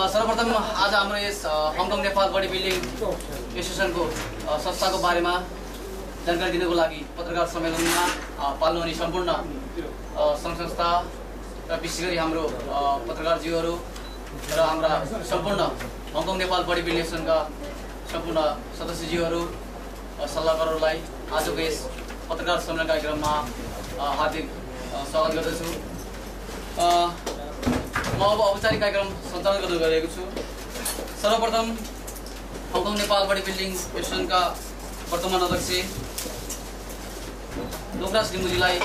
सर्वप्रथम आज हाम्रो यस हङकङ नेपाल बडी बिल्डिङ एसोसिएसनको संस्थाको बारेमा जानकारी दिनको लागि पत्रकार सम्मेलनमा पाल्नु हुने सम्पूर्ण सङ्घ संस्था र विशेष गरी हाम्रो पत्रकारज्यूहरू र हाम्रा सम्पूर्ण हङकङ नेपाल बडी बिल्डिङ एसोसिएसनका सम्पूर्ण सदस्यज्यूहरू सल्लाहकारहरूलाई आजको यस पत्रकार सम्मेलन कार्यक्रममा हार्दिक स्वागत गर्दछु। म अब औपचारिक कार्यक्रम सञ्चालन गर्न गइरहेको छु। सर्वप्रथम हङकङ नेपाल बडी बिल्डिङ एसोसिएसनका वर्तमान अध्यक्ष लोकराज लिम्बुजीलाई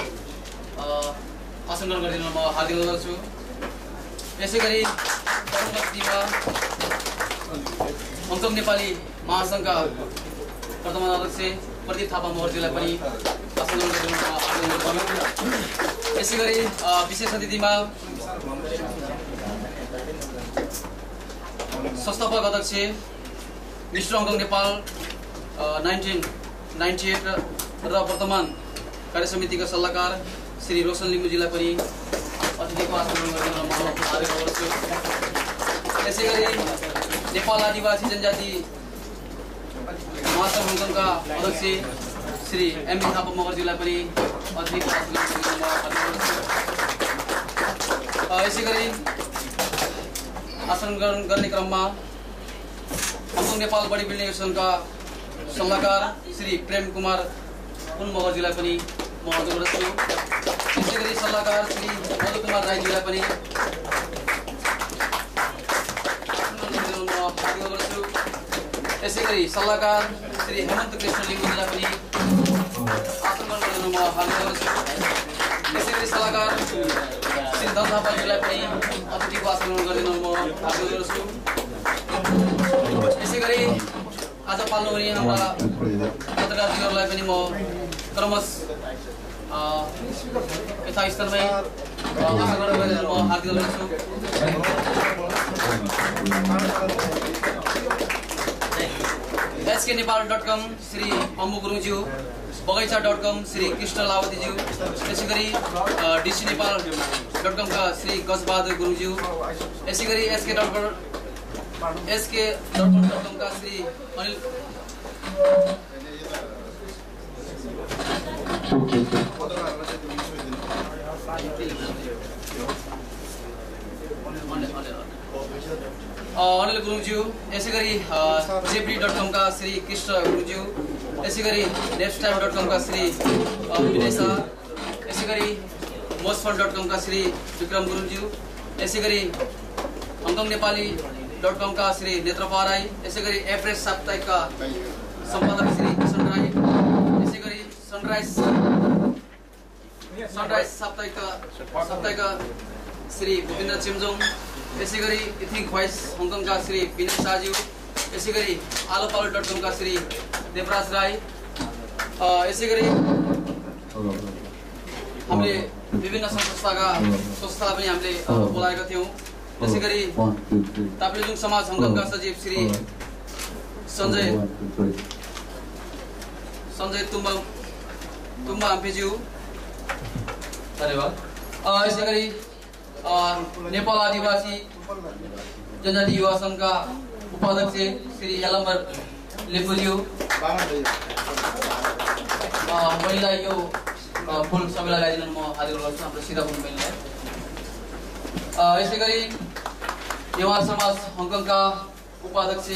आसन ग्रहण गरिदिन म हार्दिक अनुरोध गर्छु। यसै गरी हङकङ नेपाली महासङ्घका वर्तमान अध्यक्ष प्रदीप थापा मगर्जीलाई पनि आसन ग्रहण गरिदिन म हार्दिक अनुरोध गर्छु। यसै गरी विशेष अतिथिमा संस्थापक अध्यक्ष मिस्टर हङकङ नेपाल 1998 र वर्तमान कार्य समितिका सल्लाहकार श्री रोशन लिम्बुजीलाई पनि अतिथिको आसन ग्रहण गर्न म हार्दिक गर्छु। यसै गरी नेपाल आदिवासी जनजाति महासङ्घ हङकङका अध्यक्ष श्री एमबी थापा मगर्जीलाई पनि अतिथिको आसन ग्रहण गर्न म हार्दिक गर्छु। यसै गरी आसन ग्रहण गर्ने क्रममा हङकङ नेपाल बडी बिल्डिङ एसोसिएसनका सल्लाहकार श्री प्रेम कुमार पुन मगर्जीलाई पनि म अनुरोध गर्छु। यसै गरी सल्लाहकार श्री मधु कुमार राईजीलाई पनि म हार्दिक गर्छु। यसै गरी सल्लाहकार श्री हेमन्त कृष्ण लिम्बुजीलाई पनि आसन ग्रहण गर्न म हार्दिक गर्छु। यसै गरी सल्लाहकार श्री धन थापाजीलाई पनि अतिथिको आसन ग्रहण गरिदिन म हार्दिक गर्छु। यसै गरी आज पाल्नु हुने हाम्रा पत्रकारजीहरूलाई पनि म क्रमश यथास्थलमै आसन ग्रहण गरिदिन म हार्दिक गर्छु। sknepal.com श्री अम्बु गुरुङज्यू, बगैँचा.com श्री कृष्ण लावतीज्यू, त्यसै गरी dcnepal.com का श्री गजबहादुर गुरुङज्यू, यसै गरी skdorpon.com का श्री अनिल अनिल गुरुङज्यू, यसै गरी जेपी.com का श्री कृष्ण गुरुङज्यू, यसै गरी नेप्सटाइम.com का श्री विनय शाह, यसै गरी मोसफन.com का श्री विक्रम गुरुङज्यू, यसै गरी हङकङ नेपाली.com का श्री नेत्रपा राई, यसै गरी एभरेस्ट साप्ताहिक का सम्पादक श्री किशन राई, यसै गरी सनराइज साप्ताहिक श्री भूपेन्द्र चेम्जोङ, यसै गरी इथिङ भोइस हङकङ का श्री विनय शाहज्यू, यसै गरी आलोपालो.com का श्री देवराज राई, यसै गरी हामीले विभिन्न संस्था पनि हामीले बोलाएका थियौँ। त्यसै गरी ताप्लेजुङ समाज हङकङका सचिव श्री सञ्जय तुम्बा आम्पेज्यू, धन्यवाद। यसै गरी नेपाल आदिवासी जनजाति युवा सङ्घका उपाध्यक्ष श्री यलम्बर लिम्बुज्यू, महिलाई यो फुल सबैलाई लगाइदिनु म हार्दिक गर्छु हाम्रो सिधा फुल महिलालाई। यसै गरी नेवार समाज हङकङका उपाध्यक्ष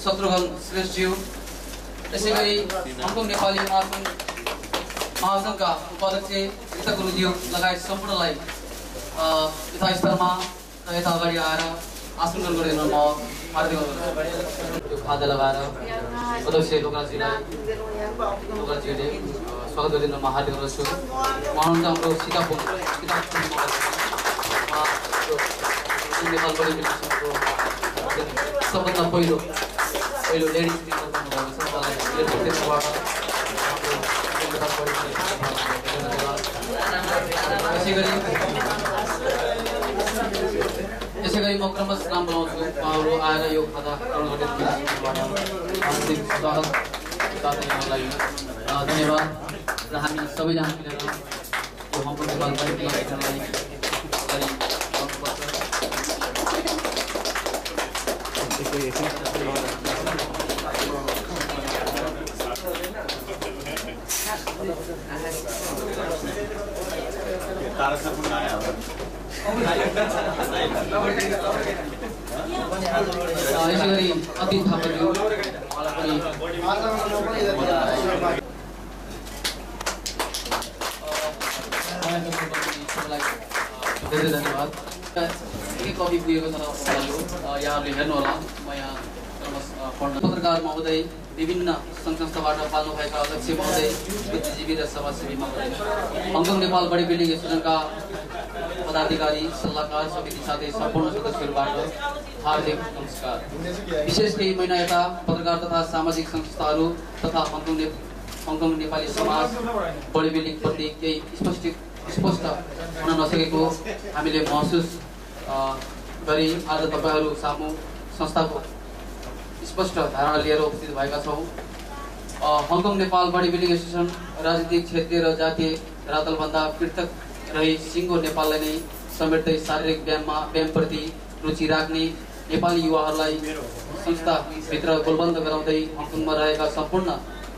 शत्रुघ्न श्रेष्ठज्यू, यसै गरी हङकङ नेपाली महासङ्घका उपाध्यक्ष रीता गुरुज्यू लगायत सम्पूर्णलाई यथास्थलमा र यता अगाडि आएर आसन ग्रहण गरिदिन म हार्दिक गर्छु। यो खाजा लगाएर अध्यक्ष लोकराजजीले स्वागत गरिदिन म हार्दिक गर्छु। उहाँहरू हाम्रो सीताफुल नेपाल बडी बिल्डिङ सबभन्दा पहिलो लेडिज स्पिकर भएको छ। उहाँलाई यसै गरी म क्रमश नाम बोलाउँछु। उहाँहरू आएर यो खाता ग्रहण गर्ने स्वागत साथै यहाँलाई धन्यवाद र हामी सबैजना मिलेर यो हङकङ नेपाल बडी बिल्डिङ यसरी अति थापाज्यू मलाई धेरै धन्यवाद। एक कपी पुगेको छ यहाँहरूले हेर्नु होला। म यहाँ पत्रकार महोदय, विभिन्न सङ्घ संस्थाबाट पाल्नु भएका अध्यक्ष महोदय, बुद्धिजीवी र समाजसेवी महोदय, हङकङ नेपाल बडी बिल्डिङ एसोसिएसनका पदाधिकारी, सल्लाहकार समिति साथै सम्पूर्ण सदस्यहरूबाट हार्दिक नमस्कार। विशेष केही महिना यता पत्रकार तथा सामाजिक संस्थाहरू तथा हङकङ नेपाली समाज बडी बिल्डिङ प्रति केही स्पष्ट हुन नसकेको हामीले महसुस गरी आज तपाईहरू सामु संस्थाको स्पष्ट धारणा लिएर उपस्थित भएका छौँ। Hong Kong Nepal body building association राजनीतिक, क्षेत्रीय र जातीय धरातलभन्दा पृथक रही सिङ्गो नेपाललाई नै समेट्दै शारीरिक व्यायामप्रति रुचि राख्ने नेपाली युवाहरूलाई संस्थाभित्र गोलबन्द गराउँदै हङकङमा रहेका सम्पूर्ण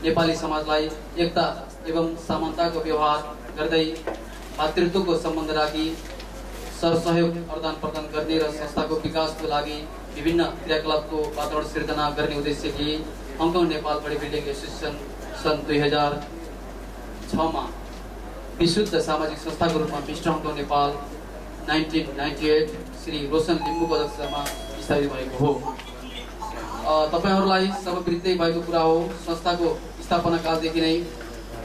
नेपाली समाजलाई एकता एवं समानताको व्यवहार गर्दै भातृत्वको सम्बन्ध राखी सहयोग आदान प्रदान गर्ने र संस्थाको विकासको लागि विभिन्न क्रियाकलापको वातावरण सिर्जना गर्ने उद्देश्यले Hong Kong Nepal body building association सन् 2006 विशुद्ध सामाजिक संस्थाको रूपमा मिस्टर हङकङ नेपाल 1998 श्री रोशन लिम्बूको अध्यक्षतामा स्थापित भएको हो। तपाईहरूलाई सर्ववृत्तै भएको कुरा हो, संस्थाको स्थापना कालदेखि नै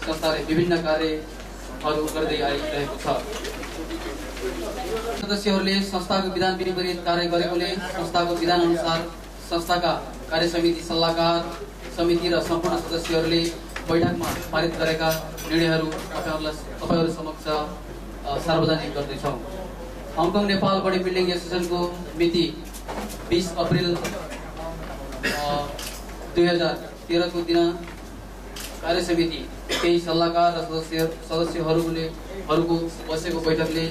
संस्थाले विभिन्न कार्यहरू गर्दै आइरहेको छ। सदस्यहरूले संस्थाको विधान विपरीत कार्य गरेकोले संस्थाको विधान अनुसार संस्थाका कार्य समिति, सल्लाहकार समिति र सम्पूर्ण सदस्यहरूले बैठकमा पारित गरेका निर्णयहरू तपाईहरू समक्ष सार्वजनिक गर्दैछौँ। हङकङ नेपाल बडी बिल्डिङ एसोसिएसनको मिति 20 अप्रिल 2013 को दिन कार्य समिति केही सल्लाहकार र सदस्यहरूको बसेको बैठकले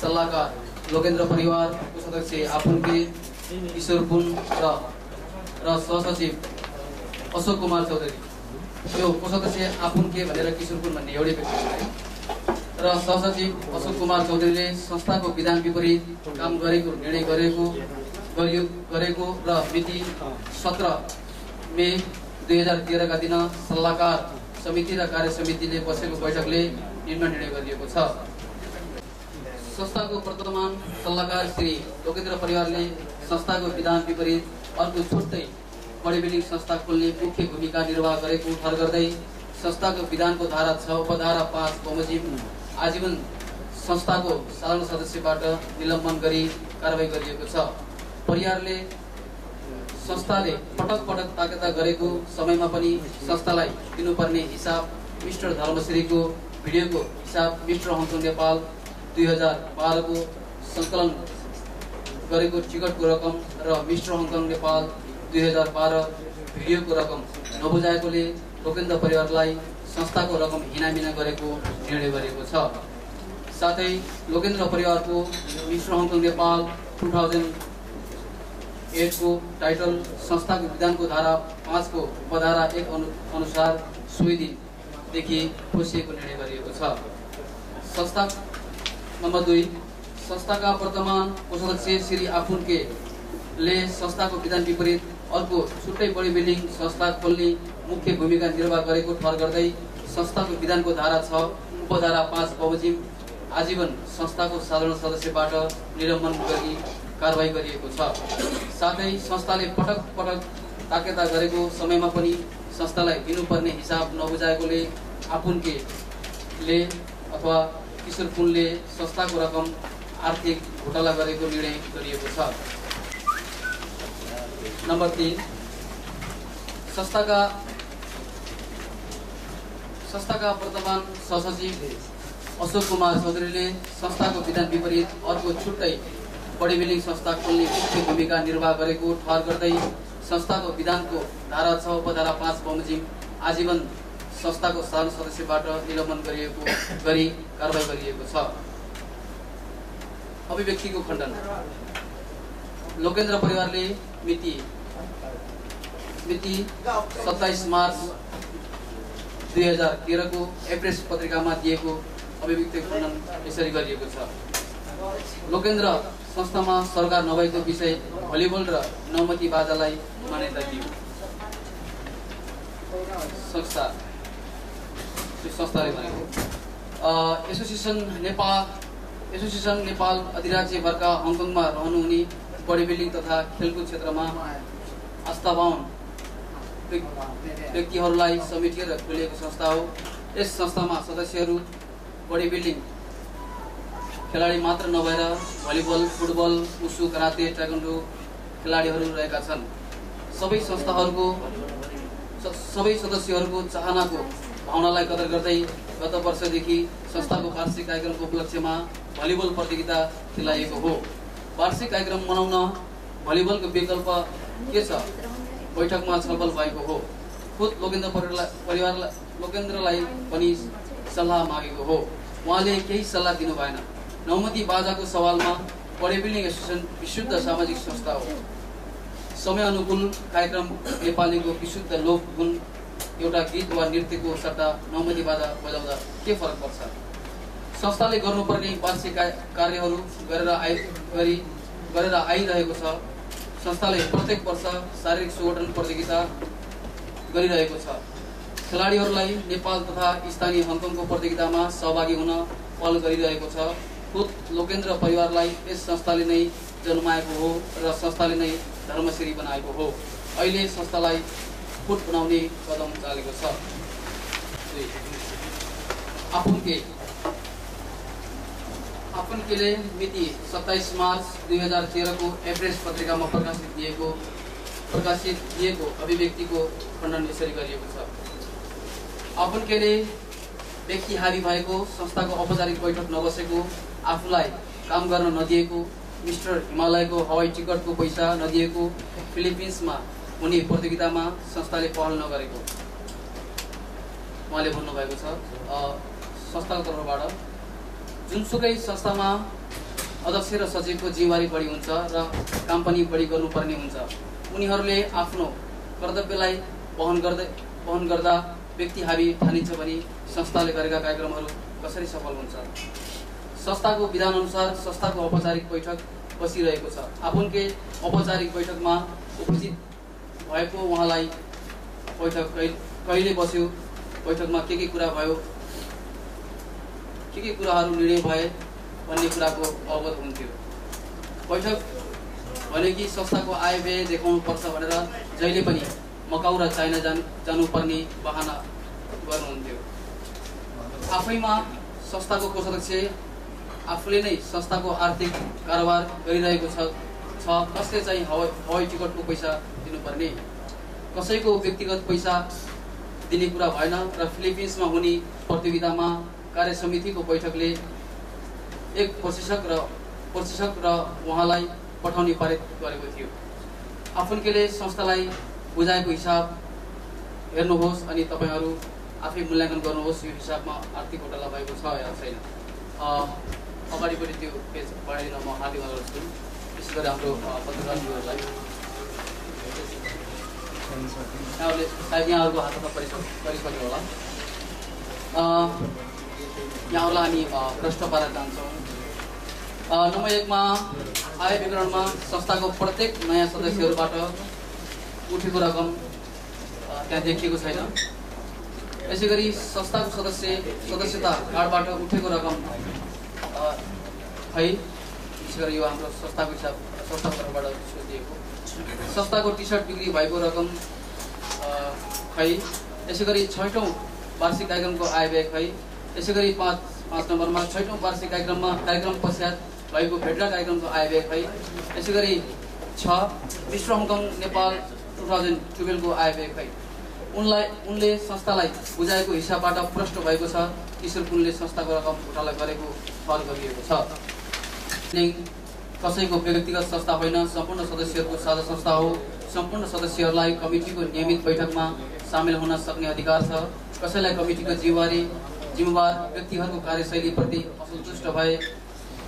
सल्लाहकार लोकेन्द्र परिवारको सदस्य आफुन्के किशोर पुन र सहसचिव अशोक कुमार चौधरी, यो कोषाध्यक्ष आफुन्के भनेर किशोर पुन भन्ने एउटै व्यक्ति र सहसचिव अशोक कुमार चौधरीले संस्थाको विधान विपरीत काम गरेको निर्णय गरेको र मिति 17 मे 2013 का दिन सल्लाहकार समिति र कार्य समितिले बसेको बैठकले निर्णय गरिएको छ। संस्थाको वर्तमान सल्लाहकार श्री लोकेन्द्र परिवारले संस्थाको विधान विपरीत अर्को छुट्टै बडी बिल्डिङ संस्था खोल्ने मुख्य भूमिका निर्वाह गरेको ठहर गर्दै संस्थाको विधानको धारा 6 उपधारा 5 बमोजिम आजीवन संस्थाको साधारण सदस्यबाट निलम्बन गरी कारबाही गरिएको छ। परिवारले संस्थाले पटक पटक ताकेता गरेको समयमा पनि संस्थालाई दिनुपर्ने हिसाब मिस्टर धर्मश्रीको भिडियोको हिसाब मिस्टर हङकङ नेपाल 2012 को सङ्कलन गरेको टिकटको रकम र मिस्टर हङकङ नेपाल 2012 भिडियोको रकम नबुझाएकोले लोकेन्द्र परिवारलाई संस्थाको रकम हिनामिना गरेको निर्णय गरेको छ। साथै लोकेन्द्र परिवारको मिस्टर हङकङ नेपाल 2008 को टाइटल संस्थाको विधानको धारा 5 को उपधारा 1 अनुसार सोही दिनदेखि खोसिएको निर्णय गरिएको छ। संस्था नम्बर 2, संस्थाका वर्तमान कोषाध्यक्ष श्री आफुन्केले संस्थाको विधान विपरीत अर्को छुट्टै बडी बिल्डिङ संस्था खोल्ने मुख्य भूमिका निर्वाह गरेको ठहर गर्दै संस्थाको विधानको धारा 6 उपधारा 5 बमोजिम आजीवन संस्थाको साधारण सदस्यबाट निलम्बन गरी कारबाही गरिएको छ। साथै संस्थाले पटक पटक ताकेता गरेको समयमा पनि संस्थालाई दिनुपर्ने हिसाब नबुझाएकोले आफुन्केले अथवा किशोर पुनले संस्थाको रकम आर्थिक घोटाला गरेको निर्णय गरिएको छ। नम्बर 3, संस्थाका वर्तमान सहसचिव अशोक कुमार चौधरीले संस्थाको विधान विपरीत अर्को छुट्टै बडी बिल्डिङ संस्था खोल्ने मुख्य भूमिका निर्वाह गरेको ठहर गर्दै संस्थाको विधानको धारा 6 उपधारा 5 बमोजिम आजीवन संस्थाको साधारण सदस्यबाट निलम्बन गरी कारबाही गरिएको छ। अभिव्यक्तिको खण्डन। लोकेन्द्र परिवारले मिति 27 मार्च 2013 को एप्रेस पत्रिकामा दिएको अभिव्यक्तिको खण्डन यसरी गरिएको छ। लोकेन्द्र संस्थामा सरकार नभएको विषय भलिबल र नौमती बाजालाई मान्यता दियो। संस्थाले भनेको एसोसिएसन नेपाल अधिराज्यभरका हङकङमा रहनुहुने बडी बिल्डिङ तथा खेलकुद क्षेत्रमा आस्थावान व्यक्तिहरूलाई समेटिएर खोलिएको संस्था हो। यस संस्थामा सदस्यहरू बडी बिल्डिङ खेलाडी मात्र नभएर भलिबल, फुटबल, उसु, कराते, ताइक्वान्डो खेलाडीहरू रहेका छन्। सबै सदस्यहरूको चाहनाको भावनालाई कदर गर्दै गत वर्षदेखि संस्थाको वार्षिक कार्यक्रमको उपलक्ष्यमा भलिबल प्रतियोगिता खेलाइएको हो। वार्षिक कार्यक्रम मनाउन भलिबलको विकल्प के छ बैठकमा छलफल भएको हो। खुद लोकेन्द्रलाई पनि सल्लाह मागेको हो। उहाँले केही सल्लाह दिनु भएन। नौमती बाजाको सवालमा बडी बिल्डिङ एसोसिएसन विशुद्ध सामाजिक संस्था हो। समय अनुकूल कार्यक्रम नेपालीको विशुद्ध लोक गुण एउटा गीत वा नृत्यको सट्टा नौमती बाजा बजाउँदा के फरक पर्छ? संस्थाले गर्नुपर्ने वार्षिक कार्यहरू गरेर आइरहेको छ। संस्थाले प्रत्येक वर्ष शारीरिक सुगठन प्रतियोगिता गरिरहेको छ। खेलाडीहरूलाई नेपाल तथा स्थानीय हङकङको प्रतियोगितामा सहभागी हुन पहल गरिरहेको छ। खुद लोकेन्द्र परिवारलाई यस संस्थाले नै जन्माएको हो र संस्थाले नै धर्मश्री बनाएको हो। अहिले संस्थालाई फुट बनाउने कदम चालेको छ। आफुनकेले मिति 27 मार्च 2013 को एप्रेस पत्रिकामा प्रकाशित दिएको अभिव्यक्तिको खण्डन यसरी गरिएको छ। आफुनकेले व्यक्ति हावी भएको, संस्थाको औपचारिक बैठक नबसेको, आफूलाई काम गर्न नदिएको, मिस्टर हिमालयको हवाई टिकटको पैसा नदिएको, फिलिपिन्समा हुने प्रतियोगितामा संस्थाले पहल नगरेको उहाँले भन्नुभएको छ। संस्थाको तर्फबाट जुनसुकै संस्थामा अध्यक्ष र सचिवको जिम्मेवारी बढी हुन्छ र काम पनि बढी गर्नुपर्ने हुन्छ। उनीहरूले आफ्नो कर्तव्यलाई वहन गर्दा व्यक्ति हावी ठानिन्छ भने संस्थाले गरेका कार्यक्रमहरू कसरी सफल हुन्छ? संस्थाको विधान अनुसार संस्थाको औपचारिक बैठक बसिरहेको छ। आफुनके औपचारिक बैठकमा उपस्थित भएको उहाँलाई बैठक कहिले बस्यो, बैठकमा के कुरा भयो, के कुराहरू निर्णय भए भन्ने कुराको अवगत हुन्थ्यो। बैठक भनेकी संस्थाको आय व्यय देखाउनु पर्छ भनेर जहिले पनि मकाउ र चाइना जानुपर्ने बहाना गर्नुहुन्थ्यो। आफैमा संस्थाको कोषाध्यक्ष आफूले नै संस्थाको आर्थिक कारोबार गरिरहेको छ। कसले चाहिँ हवाई टिकटको पैसा दिनुपर्ने? कसैको व्यक्तिगत पैसा दिने कुरा भएन र फिलिपिन्समा हुने प्रतियोगितामा कार्य समितिको बैठकले 1% र उहाँलाई पठाउने पारित गरेको थियो। आफुनकेले संस्थालाई बुझाएको हिसाब हेर्नुहोस् अनि तपाईहरू आफै मूल्याङ्कन गर्नुहोस्। यो हिसाबमा आर्थिक घोटाला भएको छ या छैन? अगाडिपट्टि त्यो पेज बढाइदिन म हार्दिक अनुरोध गर्छु। विशेष गरी हाम्रो पत्रकारहरूलाई सायद यहाँहरूको हातमा परिसक्यो होला। यहाँहरूलाई हामी प्रश्न पारेर जान्छौँ। नम्बर 1 मा आय विवरणमा संस्थाको प्रत्येक नयाँ सदस्यहरूबाट उठेको रकम त्यहाँ देखिएको छैन। यसै गरी संस्थाको सदस्यता कार्डबाट उठेको रकम खै, विशेष गरी यो हाम्रो संस्थाको तर्फबाट सोधिएको। संस्थाको टी-सर्ट बिक्री भएको रकम खै। यसै गरी 6औं वार्षिक कार्यक्रमको आय व्यय खै। यसै गरी 5 नम्बरमा 6औं वार्षिक कार्यक्रम पश्चात भएको भेटघाट कार्यक्रमको आय व्यय खै। यसै गरी 6 विश्व हङकङ नेपाल 2012 को आय व्यय खै। उनले संस्थालाई बुझाएको हिसाबबाट प्रष्ट भएको छ किशोर कुनले संस्थाको रकम घोटाला गरेको ठहर गरिएको छ। कसैको व्यक्तिगत संस्था होइन, सम्पूर्ण सदस्यहरूको साझा संस्था हो। सम्पूर्ण सदस्यहरूलाई कमिटीको नियमित बैठकमा सामेल हुन सक्ने अधिकार छ। कसैलाई कमिटीको जिम्मेवार व्यक्तिहरूको कार्यशैलीप्रति असन्तुष्ट भए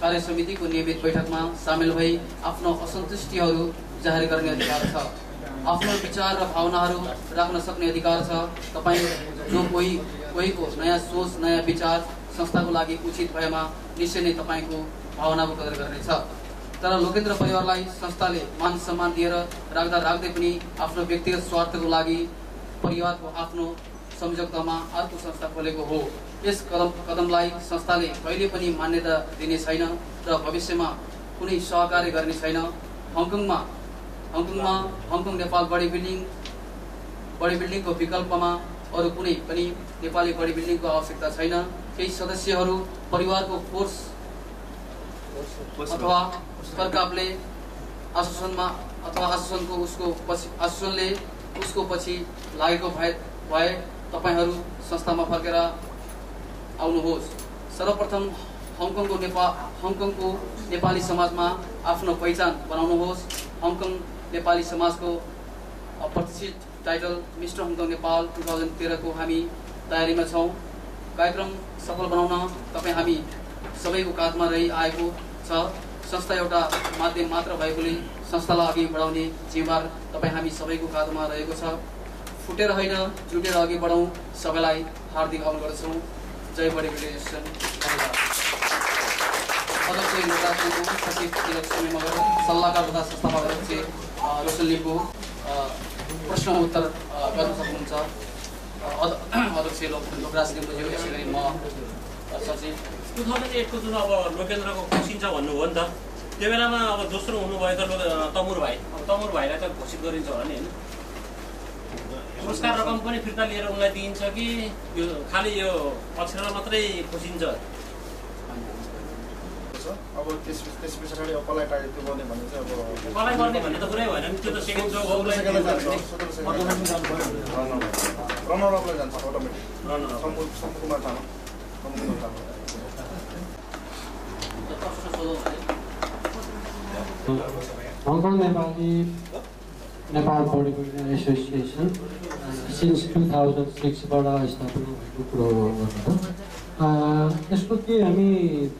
कार्य समितिको नियमित बैठकमा सामेल भई आफ्नो असन्तुष्टिहरू जाहेर गर्ने अधिकार छ। आफ्नो विचार र भावनाहरू राख्न सक्ने अधिकार छ। तपाईँ जो कोहीको नयाँ सोच, नयाँ विचार संस्थाको लागि उचित भएमा निश्चय नै तपाईँको भावनाको कदर गर्नेछ। तर लोकेन्द्र परिवारलाई संस्थाले मान सम्मान दिएर राख्दै पनि आफ्नो व्यक्तिगत स्वार्थको लागि परिवारको आफ्नो संयोजकतामा अर्को संस्था खोलेको हो। यस कदमलाई संस्थाले कहिले पनि मान्यता दिने छैन र भविष्यमा कुनै सहकार्य गर्ने छैन। हङकङ नेपाल बडी बिल्डिङको विकल्पमा अरू कुनै पनि नेपाली बडी बिल्डिङको आवश्यकता छैन। केही सदस्यहरू परिवारको फोर्स अथवा सरकारले आश्वासनले उसको पछि लागेको भए तपाईहरू संस्थामा फर्केर आउनुहोस्। सर्वप्रथम हङकङको नेपाली समाजमा आफ्नो पहिचान बनाउनुहोस्। हङकङ नेपाली समाजको प्रतिष्ठित टाइटल मिस्टर हङकङ नेपाल 2013 को हामी तयारीमा छौँ। कार्यक्रम सफल बनाउन तपाईँ हामी सबैको काँधमा रही आएको छ। संस्था एउटा माध्यम मात्र भएकोले संस्थालाई अघि बढाउने जिम्मेवार तपाईँ हामी सबैको काँधमा रहेको छ। फुटेर होइन, जुटेर अघि बढौँ। सबैलाई हार्दिक आह्वान गर्छौँ। जय बडी बिल्डिङ एसोसिएसन। अध्यक्ष निर्वाचनको सचिव समयमा गएर सल्लाहकार तथा संस्थापक अध्यक्ष रोशन लिम्बू प्रश्न उत्तर गर्न सक्नुहुन्छ। अध्यक्ष लोकराज लिम्बूज्यू, यसै गरी म सचिव। 2008 को जुन अब लोकेन्द्रको घोषिन्छ भन्नुभयो नि त, त्यो बेलामा अब दोस्रो हुनुभएको तमुर भाइलाई त घोषित गरिन्छ होला नि होइन? पुरस्कार रकम पनि फिर्ता लिएर उनलाई दिइन्छ कि यो खालि यो अक्षर मात्रै खोजिन्छ? अब त्यस पछाडि कसलाई टार्गेट गर्ने भन्ने चाहिँ अब कसलाई गर्ने भन्ने त कुरै भएन नि। त्यो त सेकेन्ड जो रनरअपलाई जान्छ अटोमेटिक। सम्पूर्ण थाहा Hong Kong Nepal body building association since 2006बाट स्थापना भएको कुरो गर्नुभयो। यसको के हामी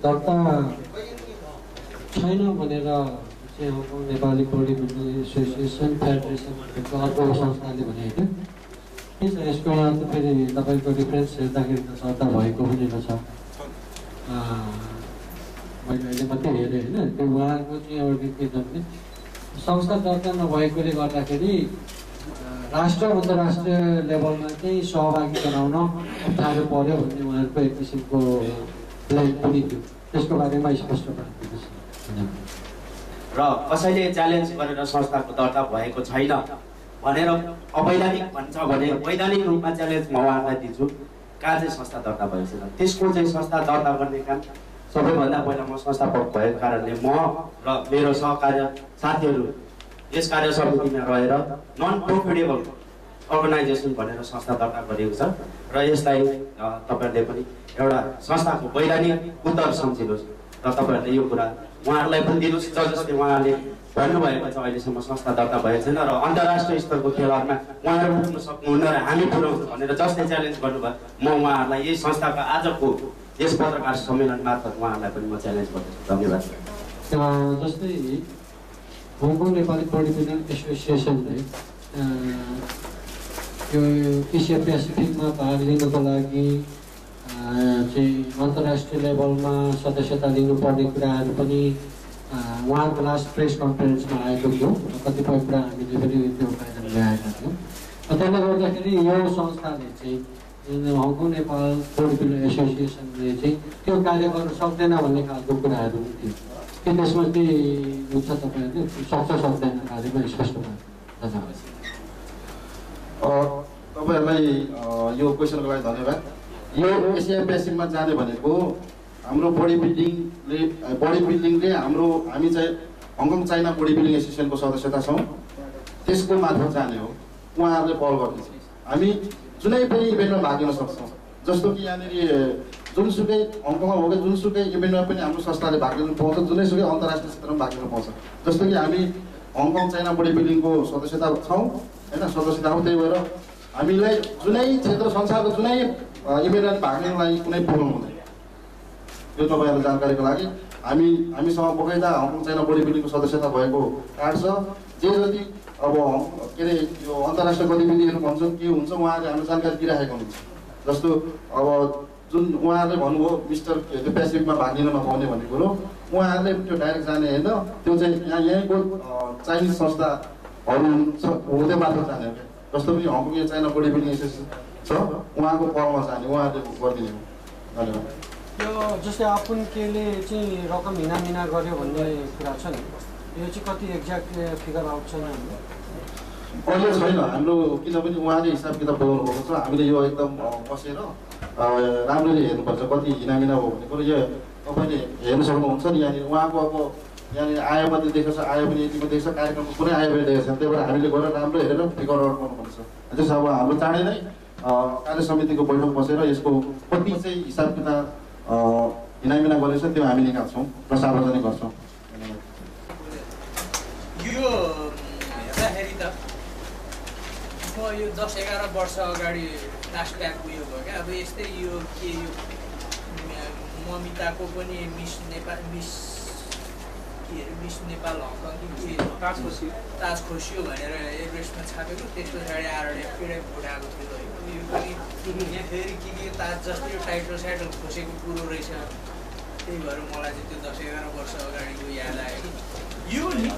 दर्ता छैन भनेर चाहिँ Hong Kong Nepali body building association federation अर्को संस्थाले भनेको थियो। के छ यसको अर्थ? फेरि तपाईँको डिफ्रेन्स हेर्दाखेरि त दर्ता भएको पनि रहेछ। मैले अहिले मात्रै हेरेँ होइन, त्यो उहाँको चाहिँ एउटा के छ भने संस्था दर्ता नभएकोले गर्दाखेरि राष्ट्र अन्तर्राष्ट्रिय लेभलमा चाहिँ सहभागी गराउन अप्ठ्यारो पर्यो भन्ने उहाँहरूको एक किसिमको प्लान पनि थियो। त्यसको बारेमा स्पष्ट पार्दिनुहोस्। र कसैले च्यालेन्ज गरेर संस्थाको दर्ता भएको छैन भनेर अवैधानिक भन्छ भने वैधानिक रूपमा च्यालेन्ज म उहाँलाई दिन्छु। कहाँ चाहिँ संस्था दर्ता भएको छैन, त्यसको चाहिँ संस्था दर्ता गर्ने काम सबैभन्दा पहिला म संस्थापक भएको कारणले म र मेरो सहकार्य साथीहरू यस कार्य समितिमा रहेर नन प्रोफिटेबल अर्गनाइजेसन भनेर संस्था दर्ता गरिएको छ। र यसलाई तपाईँहरूले पनि एउटा संस्थाको वैधानिक उत्तर सम्झिनुहोस् र तपाईँहरूले यो कुरा उहाँहरूलाई पनि दिनुहोस्। जसले उहाँले भन्नुभएको छ अहिलेसम्म संस्था दर्ता भएको छैन र अन्तर्राष्ट्रिय स्तरको खेलहरूमा उहाँहरू पुग्न सक्नुहुन्न र हामी पुर्याउँछौँ भनेर जसले च्यालेन्ज गर्नुभयो, म उहाँहरूलाई यही संस्थाको आजको यस पत्रकार सम्मेलन मार्फत उहाँहरूलाई पनि म च्यालेन्ज गर्दछु। धन्यवाद। जस्तै हङकङ नेपाली बडी बिल्डिङ एसोसिएसनले यो एसिया पेसिफिकमा भाग लिनको लागि चाहिँ अन्तर्राष्ट्रिय लेभलमा सदस्यता लिनुपर्ने कुराहरू पनि उहाँको लास्ट प्रेस कन्फरेन्समा आएको थियो। कतिपय कुरा हामीले पनि त्यो फाइदा ल्याएका थियौँ। त्यसले गर्दाखेरि यो संस्थाले चाहिँ हङकङ नेपाल बडी बिल्डिङ एसोसिएसनले चाहिँ त्यो कार्य गर्न सक्दैन भन्ने खालको कुराहरू थियो। के त्यसमा के हुन्छ? तपाईँहरूले सक्छ सक्दैन कार्यमा स्पष्ट भयो। तपाईँहरूलाई यो क्वेसनको लागि धन्यवाद। यो एसिया पेसिफिकमा जाने भनेको हाम्रो बडी बिल्डिङले हामी चाहिँ हङकङ चाइना बडी बिल्डिङ एसोसिएसनको सदस्यता छौँ, त्यसको मार्फत जाने हो। उहाँहरूले पहल गर्दैछ। हामी जुनै पनि इभेन्टमा भाग लिन सक्छौँ। जस्तो कि यहाँनिर जुनसुकै हङकङमा हो कि जुनसुकै इभेन्टमा पनि हाम्रो संस्थाले भाग लिनु पाउँछ, जुनैसुकै अन्तर्राष्ट्रिय क्षेत्रमा भाग लिनु पाउँछ। जस्तो कि हामी हङकङ चाइना बडी बिल्डिङको सदस्यता छौँ होइन, सदस्यता हो। त्यही भएर हामीलाई जुनै क्षेत्र संसारको जुनै इभेन्टमा भाग लिनुको लागि कुनै प्रब्लम हुँदैन। यो तपाईँहरूको जानकारीको लागि। हामीसँग बगैँचा हङकङ चाइना बडी बिल्डिङको सदस्यता भएको कार्ड छ। जे जति अब के अरे यो अन्तर्राष्ट्रिय गतिविधिहरू भन्छन् के हुन्छ उहाँहरूले हामीलाई जानकारी दिइराखेको हुन्छ। जस्तो अब जुन उहाँहरूले भन्नुभयो मिस्टर त्यो पेसिफिकमा भाग लिन नपाउने भन्ने कुरो उहाँहरूले त्यो डाइरेक्ट जाने होइन, त्यो चाहिँ यहीँको चाइनिज संस्थाहरू हुँदै मात्र जाने। जस्तो पनि Hong Kong China body building association छ उहाँको पहलमा जाने, उहाँहरूले गरिदिने हो। धन्यवाद। यो जस्तै आपुन केले चाहिँ रकम हिनामिना गर्यो भन्ने कुरा छ नि, यो चाहिँ कति एक्ज्याक्ट फिगर आउँछ नि? अहिले छैन हाम्रो, किनभने उहाँले हिसाब किताब बनाउनु भएको छ। हामीले यो एकदम बसेर राम्ररी हेर्नुपर्छ कति हिनामिना हो भन्ने कुरो। यो तपाईँले हेर्नु सक्नुहुन्छ नि, यहाँनिर उहाँको अब यहाँनिर आय मात्रै देखेको छ, आय पनि यतिमा देखेको छ, कार्यक्रमको कुनै आय पनि देखेको छैन। त्यही भएर हामीले गएर राम्रो हेरेर फिगर आउट गर्नुपर्छ। त्यसो अब हाम्रो चाँडै नै कार्य समितिको बैठक बसेर यसको कति चाहिँ हिसाब किताब हिनामिना गरेको छ त्यो हामी निकाल्छौँ र सार्वजनिक गर्छौँ। यो हेर्दाखेरि त म यो 10-11 वर्ष अगाडि लास्ट ब्याक उयो भयो क्या। अब यस्तै यो के यो ममिताको पनि मिस नेपाल हङकङ कि के ताज खोसियो भनेर एभरेस्टमा छापेको, त्यस पछाडि आएर एउटै फुटाएको थियो। यो पनि यहाँ फेरि के ताज जस्तो यो टाइटल साइटल खोसेको कुरो रहेछ। त्यही भएर मलाई चाहिँ त्यो 10-11 वर्ष अगाडिको याद आयो कि यो नि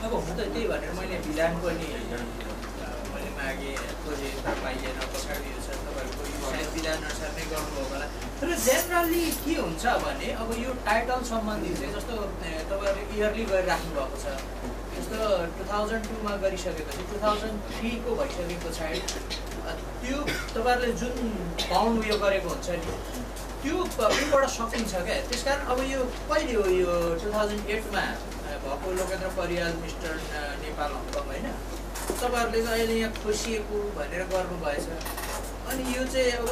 अब हुन त त्यही भनेर मैले विधान पनि मैले मागेँ, खोजेँ तर पाइएन। पछाडि यो छ तपाईँहरूको यो सायद विधान अनुसार नै गर्नुभयो होला। तर जेनरली के हुन्छ भने अब यो टाइटल सम्बन्धी चाहिँ जस्तो तपाईँहरूले इयरली गरिराख्नु भएको छ। जस्तो 2002मा गरिसकेपछि 2003 को भइसके पछाडि त्यो तपाईँहरूले जुन बाउन्ड उयो गरेको हुन्छ नि त्यो उबाट सकिन्छ क्या। त्यस कारण अब यो कहिले हो यो 2008मा भएको लोकेन्द्र परियार मिस्टर नेपाल हङकङ होइन, तपाईँहरूले चाहिँ अहिले यहाँ खोसिएको भनेर गर्नुभएछ। अनि यो चाहिँ अब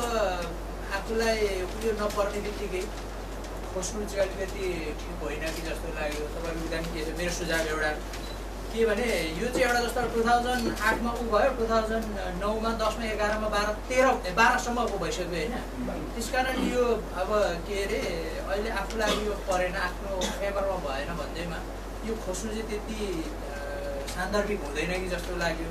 आफूलाई उयो नपर्ने बित्तिकै खोज्नु चाहिँ अलिकति ठिक होइन कि जस्तो लाग्यो। तपाईँको विधान के छ? मेरो सुझाव एउटा के भने यो चाहिँ एउटा जस्तो 2008मा ऊ भयो, 2009मा 10मा 11मा 12 ऊ भइसक्यो होइन। त्यस कारण यो अब के अरे अहिले आफूलाई यो परेन, आफ्नो फेभरमा भएन भन्दैमा यो खोज्नु चाहिँ त्यति सान्दर्भिक हुँदैन कि जस्तो लाग्यो।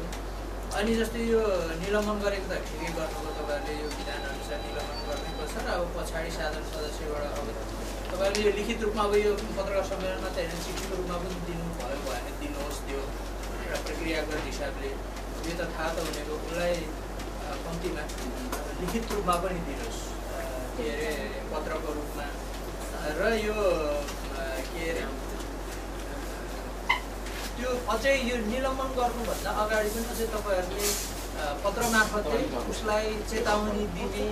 अनि जस्तै यो निलम्बन गरेको त ठिकै गर्नुभयो तपाईँहरूले, यो विधान अनुसार निलम्बन गर्नुपर्छ र अब पछाडि साधारण सदस्यबाट अब तपाईँहरूले यो लिखित रूपमा अब यो पत्रकार सम्मेलनमा त होइन चिठीको रूपमा पनि दिनुभयो भने दिनुहोस् त्यो एउटा प्रक्रियागत हिसाबले। यो त थाहा त हुनेको, उसलाई कम्तीमा लिखित रूपमा पनि दिनुहोस् के अरे पत्रको रूपमा। र यो के अरे त्यो अझै यो निलम्बन गर्नुभन्दा अगाडि पनि अझै तपाईँहरूले पत्र मार्फत उसलाई चेतावनी दिने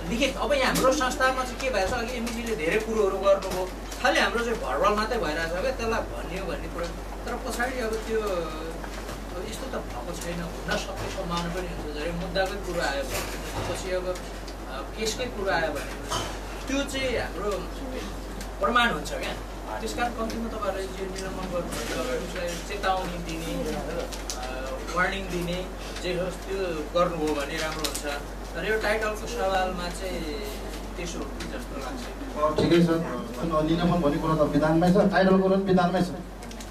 लिखित। अब यहाँ हाम्रो संस्थामा चाहिँ के भएछ, अघि एमजीले धेरै कुरोहरू गर्नुभयो, खालि हाम्रो चाहिँ भरबल मात्रै भइरहेछ क्या, त्यसलाई भनियो भन्ने कुरो। तर पछाडि अब त्यो यस्तो त भएको छैन, हुन सक्ने सम्भावना पनि हुन्छ। धेरै मुद्दाकै कुरो आयो पछि अब केसकै कुरो आयो भने त्यो चाहिँ हाम्रो प्रमाण हुन्छ क्या। त्यस कारण कम्तीमा तपाईँहरूले यो निलम्बन गर्नुहुन्छ, उसलाई चेतावनी दिने, वार्निङ दिने जे होस् त्यो गर्नुभयो भने राम्रो हुन्छ। तर यो टाइटलको सवालमा चाहिँ त्यसो हो कि जस्तो लाग्छ। ठिकै छ, निलम्बन भन्ने कुरो त विधानमै छ, टाइटलको कुरो पनि विधानमै छ।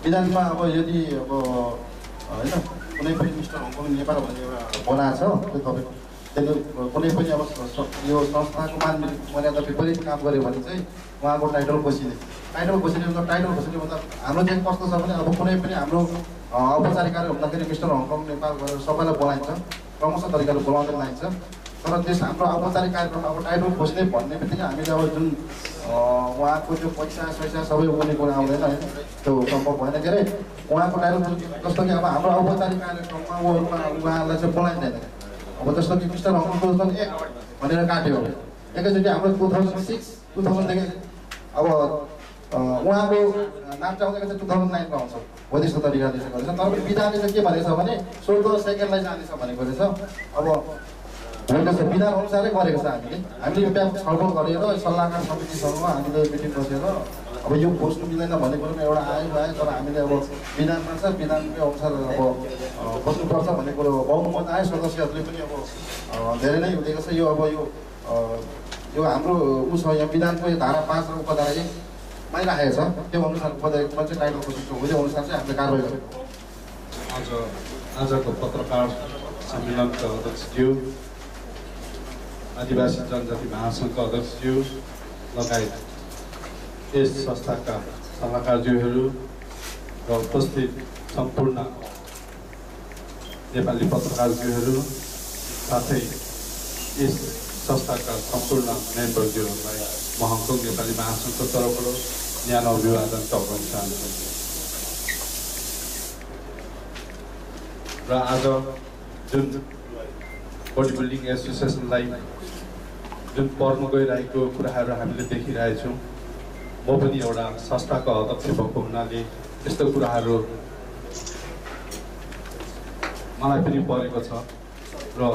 विधानमा अब यदि अब होइन कुनै पनि मिस्टर हङकङ नेपाल भन्ने एउटा बनाएको छ, त्यो तपाईँको त्यसले कुनै पनि अब यो संस्थाको मर्यादा विपरीत काम गऱ्यो भने चाहिँ उहाँको टाइटल खोसिने मतलब टाइटल खोसिने मतलब हाम्रो चाहिँ कस्तो छ भने अब कुनै पनि हाम्रो औपचारिक कार्य हुँदाखेरि मिस्टर हङकङ नेपाल गरेर सबैलाई बोलाइन्छ, क्रमशः तरिकाले बोलाउँदै लाइन्छ। तर त्यस हाम्रो औपचारिक कार्यक्रममा अब टाइटल खोज्ने भन्ने बित्तिकै हामीले अब जुन उहाँको त्यो पैसा सबै बोल्ने कुरा आउँदैन होइन, त्यो सम्भव भएन। के अरे उहाँको टाइटल जस्तो कि अब हाम्रो औपचारिक कार्यक्रममा उहाँलाई चाहिँ बोलाइँदैन। अब जस्तो कि मिस्टर हङकङ 2001 भनेर काट्यो, एकैचोटि हाम्रो 2006-2000देखि अब उहाँको नाम चाहिँ आउँदाखेरि 2009मा आउँछ हो, त्यस्तो तरिकाले चाहिँ गरेछ। तर पनि विधानले चाहिँ के भनेको छ भने 16 सेकेन्डलाई जानेछ भनेको रहेछ। अब होइन छ विधान अनुसारै गरेको छ। हामीले यो व्यापक छलफल गरेर सल्लाहकार समितिसँग हामीले मिटिङ बसेर अब यो खोज्नु मिल्दैन भन्ने कुरोमा एउटा आयो, तर हामीले अब विधानमा छ, विधानकै अनुसार अब खोज्नुपर्छ भन्ने कुरो बहुमत आयो। सदस्यहरूले पनि अब धेरै नै हुँदैको छ। यो अब यो हाम्रो ऊ छ यहाँ विधानको यो धारा 5 र उपधारा 1 पाइराखेको छ त्यो अनुसार पदमा चाहिँ टाइटल खोजेको हो त्यो अनुसार चाहिँ हामीले कारबाही गरेको आजको पत्रकार सम्मेलनका अध्यक्षज्यू आदिवासी जनजाति महासङ्घका अध्यक्षज्यू लगायत यस संस्थाका सल्लाहकारज्यूहरू र उपस्थित सम्पूर्ण नेपाली पत्रकारज्यूहरू साथै यस संस्थाका सम्पूर्ण मेम्बरज्यूहरूलाई म हङकङ नेपाली महासङ्घको तर्फबाट न्यानो अभिवादन टक्राउन चाहन्छु र आज जुन बडी बिल्डिङ एसोसिएसनलाई जुन पर्न गइरहेको कुराहरू हामीले देखिरहेछौँ म पनि एउटा संस्थाको अध्यक्ष भएको हुनाले यस्तो कुराहरू मलाई पनि परेको छ र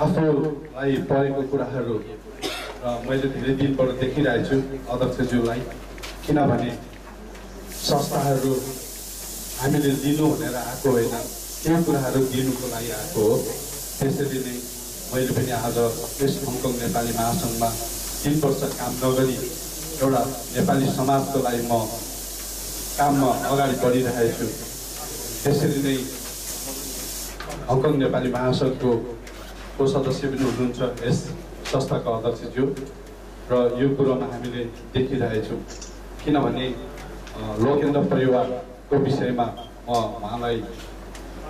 आफूलाई परेको कुराहरू र मैले धेरै दिनबाट देखिरहेछु अध्यक्षज्यूलाई किनभने संस्थाहरू हामीले लिनु भनेर आएको होइन केही कुराहरू दिनुको लागि आएको हो त्यसरी नै मैले पनि आज यस हङकङ नेपाली महासङ्घमा 3 वर्ष काम नगरी एउटा नेपाली समाजको लागि म काममा अगाडि बढिरहेको छु त्यसरी नै हङकङ नेपाली महासङ्घको सदस्य पनि हुनुहुन्छ यस संस्थाका अध्यक्षज्यू र यो कुरोमा हामीले देखिरहेछौँ किनभने लोकेन्द्र परिवारको विषयमा म उहाँलाई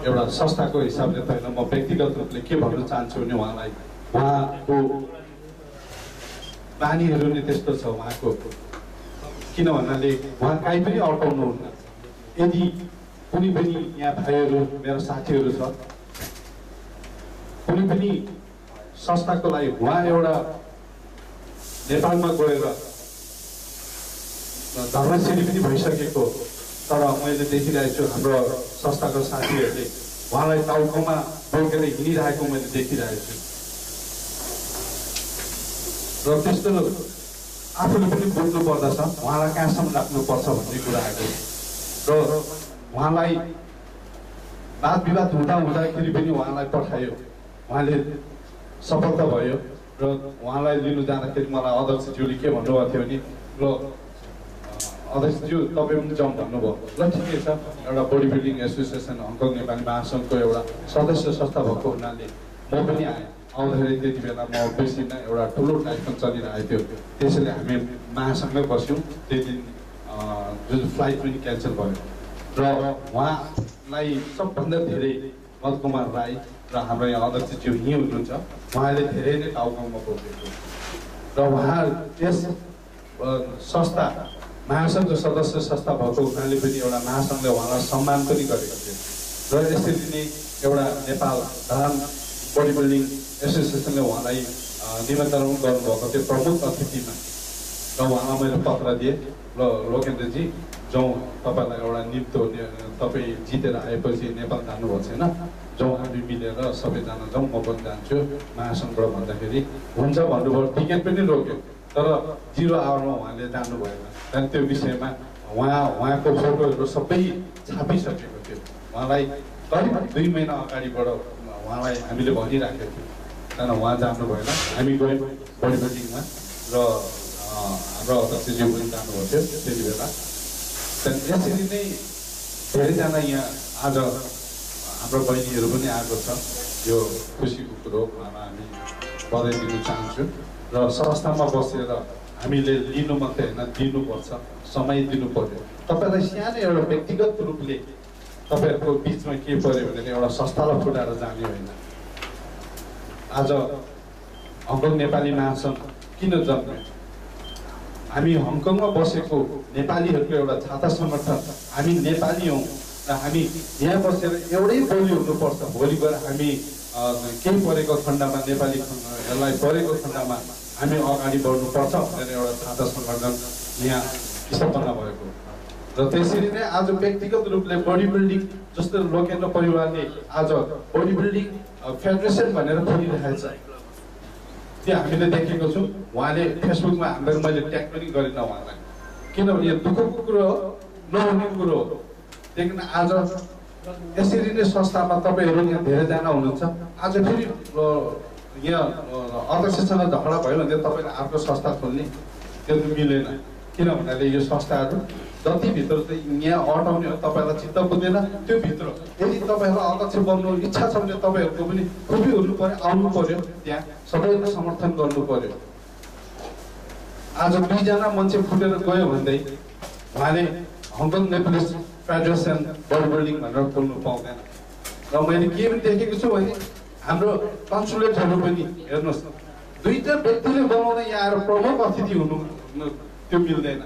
एउटा संस्थाको हिसाबले त होइन म व्यक्तिगत रूपले के भन्न चाहन्छु भने उहाँलाई उहाँको बानीहरू नै त्यस्तो छ उहाँको किन भन्नाले उहाँ कहीँ पनि अड्काउनुहुन्न यदि कुनै पनि यहाँ भाइहरू मेरो साथीहरू छ कुनै पनि संस्थाको लागि उहाँ एउटा नेपालमा गएर धर्मश्री पनि भइसकेको तर मैले देखिरहेको छु हाम्रो संस्थाको साथीहरूले उहाँलाई टाउकोमा बोकेर हिँडिरहेको मैले देखिरहेको छु र त्यस्तो आफूले पनि बोल्नु पर्दछ उहाँलाई कहाँसम्म राख्नुपर्छ भन्ने कुराहरू र उहाँलाई वाद विवाद हुँदाखेरि पनि उहाँलाई पठायो उहाँले सफलता भयो र उहाँलाई लिनु जाँदाखेरि मलाई अध्यक्षज्यूले के भन्नुभएको थियो भने ल अध्यक्षज्यू तपाईँ पनि जाउँ भन्नुभयो ल ठिकै छ एउटा body building association Hong Kong Nepali महासङ्घको एउटा सदस्य संस्था भएको हुनाले म पनि आएँ आउँदाखेरि त्यति बेला म बेसी नै एउटा ठुलो टाइपमा चलिरहेको थियो त्यसैले हामी महासङ्घमै बस्यौँ त्यही दिन जुन फ्लाइट पनि क्यान्सल भयो र उहाँलाई सबभन्दा धेरै मधुकुमार राई र हाम्रो यहाँ अध्यक्षज्यू यहीँ हुनुहुन्छ उहाँले धेरै नै टाउकोमा बोकेको र उहाँ यस संस्था महासङ्घको सदस्य संस्था भएको हुनाले पनि एउटा महासङ्घले उहाँलाई सम्मान पनि गरेको थियो र यसरी नै एउटा नेपाल धरान बडी बिल्डिङ एसोसिएसनले उहाँलाई निमन्त्रण गर्नुभएको थियो प्रमुख अतिथिमा र उहाँलाई मैले पत्र दिएँ ल लोकेन्द्रजी जाउँ तपाईँलाई एउटा निम्तो तपाईँ जितेर आएपछि नेपाल जानुभएको छैन जाउँ हामी मिलेर सबैजना जाउँ म पनि जान्छु महासङ्घबाट भन्दाखेरि हुन्छ भन्नुभयो टिकट पनि रोक्यो तर 0 आवरमा उहाँले जानु भएन त्यहाँदेखि त्यो विषयमा उहाँको फोटोहरू सबै छापिसकेको थियो उहाँलाई करिब 2 महिना अगाडिबाट उहाँलाई हामीले भनिराखेको थियौँ त्यहाँदेखि उहाँ जानु भएन हामी गयौँ बडी बिल्डिङमा र हाम्रो अध्यक्षज्यू पनि जानुभएको थियो त्यति बेला त्यहाँदेखि यसरी नै धेरैजना यहाँ आज हाम्रो बहिनीहरू पनि आएको छ यो खुसीको कुरो उहाँलाई हामी बधाई दिन चाहन्छु र संस्थामा बसेर हामीले लिनु मात्रै होइन दिनुपर्छ समय दिनु पर्यो तपाईँलाई सानो एउटा व्यक्तिगत रूपले तपाईँहरूको बिचमा के पर्यो भने एउटा संस्थालाई फुटाएर जाने होइन आज हङकङ नेपाली महासङ्घ किन जन्म्यो हामी हङकङमा बसेको नेपालीहरूको एउटा छाता संगठन हामी नेपाली हौँ र हामी यहाँ बसेर एउटै बोली हुनुपर्छ भोलि गएर हामी केही परेको खण्डमा नेपालीहरूलाई परेको खण्डमा हामी अगाडि बढ्नुपर्छ भनेर एउटा छाता सङ्गठन यहाँ स्थापना भएको र त्यसरी नै आज व्यक्तिगत रूपले बडी बिल्डिङ जस्तो लोकेन्द्र परिवारले आज बडी बिल्डिङ फेडरेसन भनेर खोलिरहेको छ त्यो हामीले देखेको छौँ उहाँले फेसबुकमा हामीलाई मैले ट्याग पनि गरिनँ उहाँलाई किनभने यो दुःखको कुरो हो नहुने कुरो हो त्यहाँदेखि आज यसरी नै संस्थामा तपाईँहरू यहाँ धेरैजना हुनुहुन्छ आज फेरि यहाँ अध्यक्षसँग झगडा भयो भने तपाईँले अर्को संस्था खोल्ने त्यो मिलेन किन भन्नाले यो संस्थाहरू जतिभित्र चाहिँ यहाँ अटाउने हो तपाईँलाई चित्त बुझ्दैन त्यो भित्र यदि तपाईँहरूलाई अध्यक्ष बन्नु इच्छा छ भने तपाईँहरूको पनि खुबी हुनु पर्यो आउनु पर्यो त्यहाँ सबैलाई समर्थन गर्नु पर्यो। आज 2 जना मान्छे फुटेर गयो भन्दै उहाँले हङकङ नेपालिस फेडरेसन बडी बिल्डिङ भनेर खोल्नु पाउँदैन। र मैले के पनि देखेको छु भने हाम्रो कन्सुलेटहरू पनि हेर्नुहोस् 2टा व्यक्तिले बनाउँदा यहाँ आएर प्रमुख अतिथि हुनु त्यो मिल्दैन।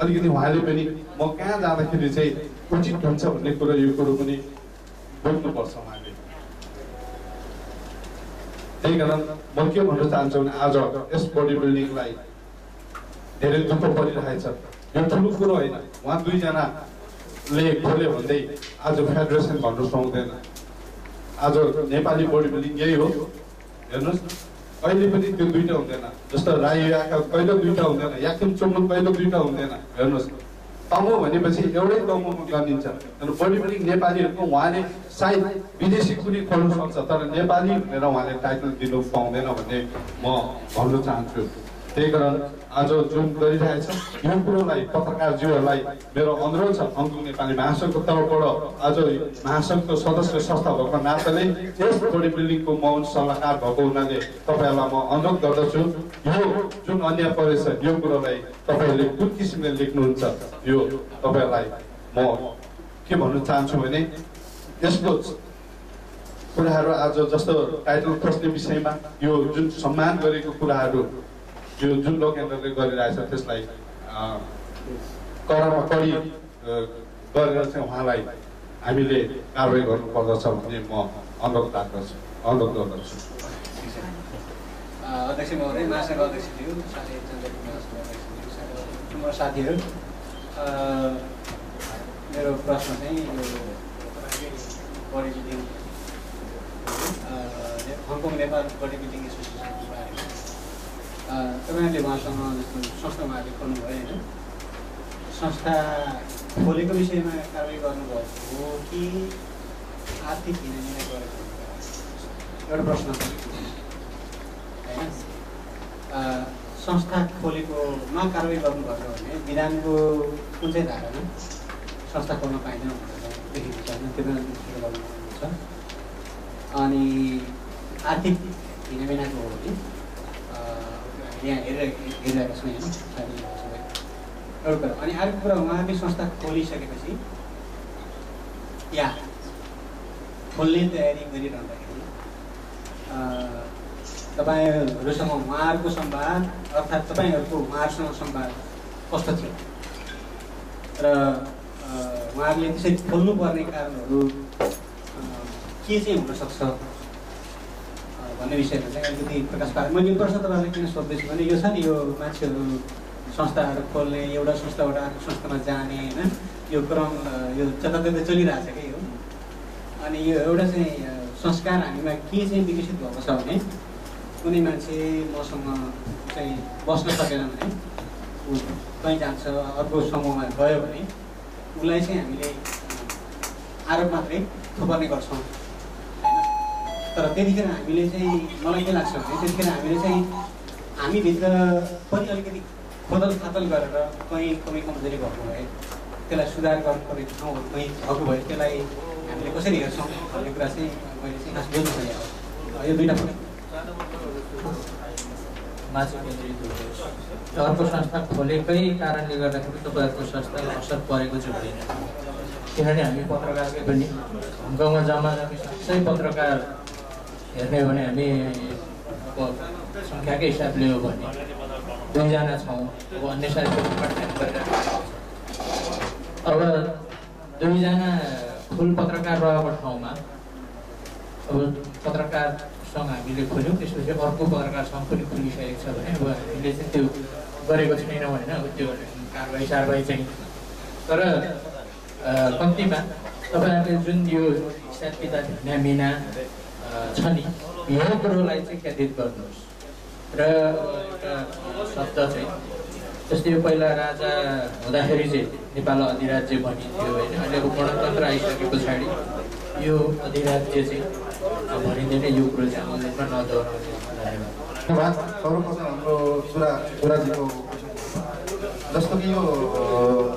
अलिकति उहाँले पनि म कहाँ जाँदाखेरि चाहिँ उचित हुन्छ भन्ने कुरो यो कुरो पनि बुझ्नुपर्छ उहाँले। त्यही कारण म के भन्न चाहन्छु भने आज यस बडी बिल्डिङलाई धेरै दुःख परिरहेछ। यो ठुलो कुरो होइन, उहाँ 2 जनाले खोल्यो भन्दै आज फेडरेसन भन्नु पाउँदैन। आज नेपाली बडी बिल्डिङ यही हो। हेर्नुहोस् कहिले पनि त्यो 2टा हुँदैन, जस्तो राई याका कहिले 2टा हुँदैन, याकिम चोम्लुङ कहिले 2टा हुँदैन। हेर्नुहोस् तमु भनेपछि एउटै तमु गनिन्छ। तर बडी बिल्डिङ नेपालीहरूको उहाँले सायद विदेशी कुनै खोल्नु सक्छ तर नेपाली भनेर उहाँले टाइटल दिनु पाउँदैन भन्ने म भन्न चाहन्छु। त्यही कारण आज जुन गरिरहेछ यो कुरोलाई पत्रकारज्यूहरूलाई मेरो अनुरोध छ, हङकङ नेपाली महासङ्घको तर्फबाट आज महासङ्घको सदस्य संस्था भएको नाताले यस बडी बिल्डिङको म सल्लाहकार भएको हुनाले तपाईँहरूलाई म अनुरोध गर्दछु यो जुन अन्याय परेछ यो कुरोलाई तपाईँहरूले कुन किसिमले लेख्नुहुन्छ यो तपाईँहरूलाई म के भन्न चाहन्छु भने यसको कुराहरू आज जस्तो टाइटल खोज्ने विषयमा यो जुन सम्मान गरेको कुराहरू यो जुन लोककेन्द्रले गरिरहेछ त्यसलाई कडामा कडी गरेर चाहिँ उहाँलाई हामीले कारवाही गर्नुपर्दछ भन्ने म अनुरोध गर्दछु। अध्यक्ष महोदय, महासङ्घ अध्यक्षज्यू, साथीहरू, मेरो प्रश्न चाहिँ यो body building Hong Kong Nepal body building एसोसिएसनको बारेमा तपाईँहरूले उहाँसँग जस्तो संस्था उहाँहरूले खोल्नुभयो होइन, संस्था खोलेको विषयमा कारवाही गर्नुभएको हो कि आर्थिक हिनामिना गरेको एउटा प्रश्न छ होइन। संस्था खोलेकोमा कारवाही गर्नुभएको भने विधानको कुन चाहिँ धारामा संस्था खोल्न पाइँदैन भनेर लेखेको छ होइन, त्यो बेला गर्नुहुन्छ। अनि आर्थिक हिनामिनाको हो भने यहाँ हेरिरहेको छौँ होइन साथीहरू सबै एउटा कुरा। अनि अर्को कुरा उहाँले संस्था खोलिसकेपछि या खोल्ने तयारी गरिरहँदाखेरि तपाईँहरूसँग उहाँहरूको संवाद अर्थात् तपाईँहरूको उहाँहरूसँग संवाद कस्तो थियो र उहाँहरूले त्यसरी खोल्नुपर्ने कारणहरू के चाहिँ हुनसक्छ भन्ने विषयमा चाहिँ अलिकति प्रकाश पारेँ। मैले यो प्रश्न तपाईँलाई किन सोध्दैछु भने यो छ नि यो मान्छेहरू संस्थाहरू खोल्ने एउटा संस्थाबाट अर्को संस्थामा जाने होइन यो क्रम यो जताततै चलिरहेछ कि हो। अनि यो एउटा चाहिँ संस्कार हामीमा के चाहिँ विकसित भएको छ भने कुनै मान्छे मसँग चाहिँ बस्न सकेन भने ऊ कहीँ जान्छ अर्को समूहमा गयो भने उसलाई चाहिँ हामीले आरोप मात्रै थोपर्ने गर्छौँ। तर त्यतिखेर हामीले चाहिँ मलाई के लाग्छ भने त्यतिखेर हामीले चाहिँ हामीभित्र पनि अलिकति खोदल खातल गरेर कहीँ कमी कमजोरी भएको भए त्यसलाई सुधार गर्नुपर्ने ठाउँहरू कहीँ भएको भए त्यसलाई हामीले कसरी हेर्छौँ भन्ने कुरा चाहिँ मैले चाहिँ खास बुझ्नु खोजेको हो। यो 2टा माछा केन्द्रित अर्को संस्था खोलेकै कारणले गर्दाखेरि तपाईँहरूको संस्थालाई असर परेको चाहिँ हुँदैन। किनभने हामी पत्रकारकै पनि हङकङमा जम्मा सबै पत्रकार हेर्ने हो भने हामी सङ्ख्याकै हिसाबले हो भने 2 जना छौँ। अब अन्य साथीहरू पार्टटाइम गरिरहेको अब 2 जना फुल पत्रकार रहेको ठाउँमा अब पत्रकारसँग हामीले खोल्यौँ, त्यसपछि अर्को पत्रकारसँग पनि खोलिसकेको छ भने अब हामीले चाहिँ त्यो गरेको छैनौँ होइन। अब त्यो कारवाही चाहिँ तर कम्तीमा तपाईँहरूले जुन यो हिसाब किताब हिनामिना छ नि यो कुरोलाई चाहिँ केन्द्रित गर्नुहोस्। र एउटा शब्द चाहिँ जस्तै यो पहिला राजा हुँदाखेरि चाहिँ नेपाल अधिराज्य बनिन्थ्यो होइन, अहिलेको गणतन्त्र आइसके पछाडि यो अधिराज्य चाहिँ भनिँदैन। यो कुरो चाहिँ हामीले नदोहोऱ्याउने। धन्यवाद। सर्वप्रथम हाम्रो सुराजीको जस्तो कि यो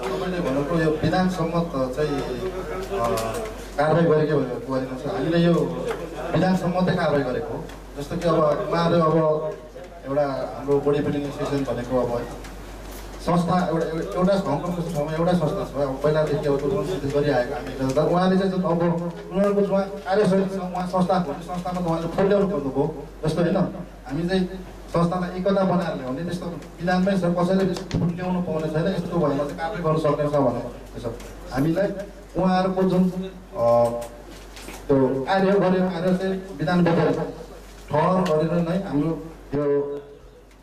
तपाईँले भनेको यो विधान सम्मत चाहिँ कारबाही गरेको गरेको छ। हामीले यो विधान सम्मतै कारबाही गरेको हो। जस्तो कि अब उहाँहरू अब एउटा हाम्रो बडी बिल्डिङ एसोसिएसन भनेको अब संस्था एउटा हङकङको ठाउँमा एउटा संस्था छ। अब पहिलादेखि अब टुर्नामेन्ट गरिआएको हामी तर उहाँले चाहिँ अब उनीहरूको जुन कार्यशैली छ उहाँ संस्थाको संस्थामा त उहाँले फुल ल्याउनु पर्नुभयो जस्तो होइन। हामी चाहिँ संस्थालाई एकता बनाएर ल्याउने त्यस्तो विधानमै छ। कसैले फुल ल्याउनु पाउने छैन यस्तो भएर चाहिँ कारबाही गर्नु सक्ने छ भनेर हामीलाई उहाँहरूको जुन त्यो कार्य गर्यो कार्य चाहिँ विधान बोकेर ठहर गरेर नै हाम्रो यो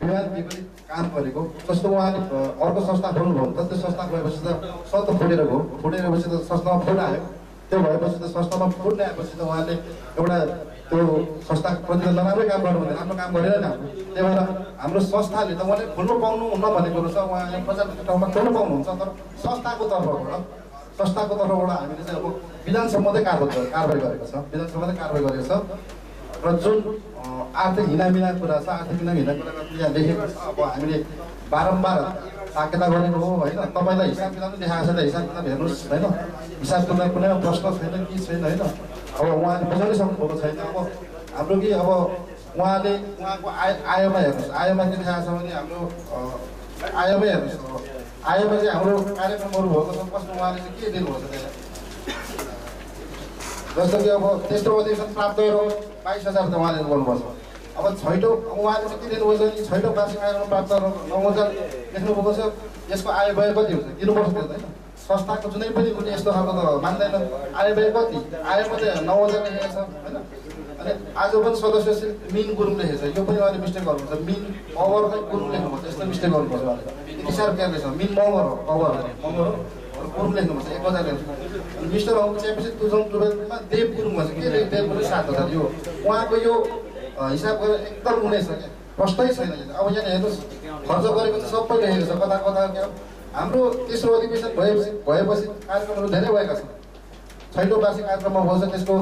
विवाद विपरीत काम गरेको। जस्तो उहाँले अर्को संस्था खोल्नुभयो त त्यो संस्था गएपछि त सत्त फुटेर गयो। फुटेपछि त संस्थामा फुल आयो। त्यो भएपछि त संस्थामा फुल ल्याएपछि त उहाँले एउटा त्यो संस्थाप्रति त नराम्रै काम गर्नु भने राम्रो काम गरेर नि त्यही भएर हाम्रो संस्थाले त उहाँले खोल्नु पाउनु नभनेको रहेछ। उहाँले प्रचार ठाउँमा खोल्नु पाउनुहुन्छ तर संस्थाको तर्फबाट हामीले चाहिँ अब विधानसम्मतै कारबाही गरेको छ। विधानसम्मतै कारबाही गरेको छ र जुन आर्थिक हिनामिना कुरा छ आर्थिक हिनामिना कुरा यहाँ लेखेको छ। अब हामीले बारम्बार साकेता गरेको हो होइन। तपाईँलाई हिसाब किताब पनि देखाएको छ त हिसाब किताब हेर्नुहोस् होइन। हिसाब किताब कुनै प्रश्न छैन कि छैन होइन। अब उहाँले बुझाउनै सक्नुभएको छैन। अब हाम्रो कि अब उहाँले उहाँको आयमा हेर्नुहोस्। आयमा के देखाएको छ भने हाम्रो आयमै हेर्नुहोस्। अब आयमा चाहिँ हाम्रो कार्यक्रमहरू भएको छ कस्तो उहाँले चाहिँ के दिनुभएको छ त्यसलाई। जस्तो कि अब तेस्रो अधिवेशन प्राप्त गरेर 22,000 त उहाँले गर्नुपर्छ। अब छैटौँ उहाँले चाहिँ के दिनुभएको छ भने छैटौँ वार्षिक कार्यक्रम प्राप्त गरेर 9,000 लेख्नुभएको छ। यसको आय व्यय कति हुन्छ दिनुपर्छ त्यो होइन। संस्थाको जुनै पनि कुनै यस्तो खालको त मान्दैन। आय व्यय कति आयमा चाहिँ 9,000 लेखेको छ होइन। अनि आज पनि सदस्य मिन गुरुङ लेखेको छ। यो पनि उहाँले मिस्टेक गर्नुहुन्छ। मिन मगरलाई गुरुङ लेख्नुपर्छ यस्तो मिस्टेक गर्नुपर्छ उहाँले। हिसाब क्या रहेछ मिन मगर हो मगर गुरुङ लेख्नुपर्छ 1,000 लेख्नु। अनि मिस्टर अङ्क चाहिँ 2012मा देव गुरुङ भन्छ के देव गुरुङ 7,000 यो उहाँको यो हिसाब गरेर एकदम हुनेछ क्या प्रश्नै छैन। अब यहाँ हेर्नुहोस् खर्च गरेको चाहिँ सबै लेखेको छ कता कता क्या। हाम्रो तेस्रो अधिवेशन भएपछि कार्यक्रमहरू धेरै भएका छन्। छैटौँ वार्षिक कार्यक्रममा भन्छ त्यसको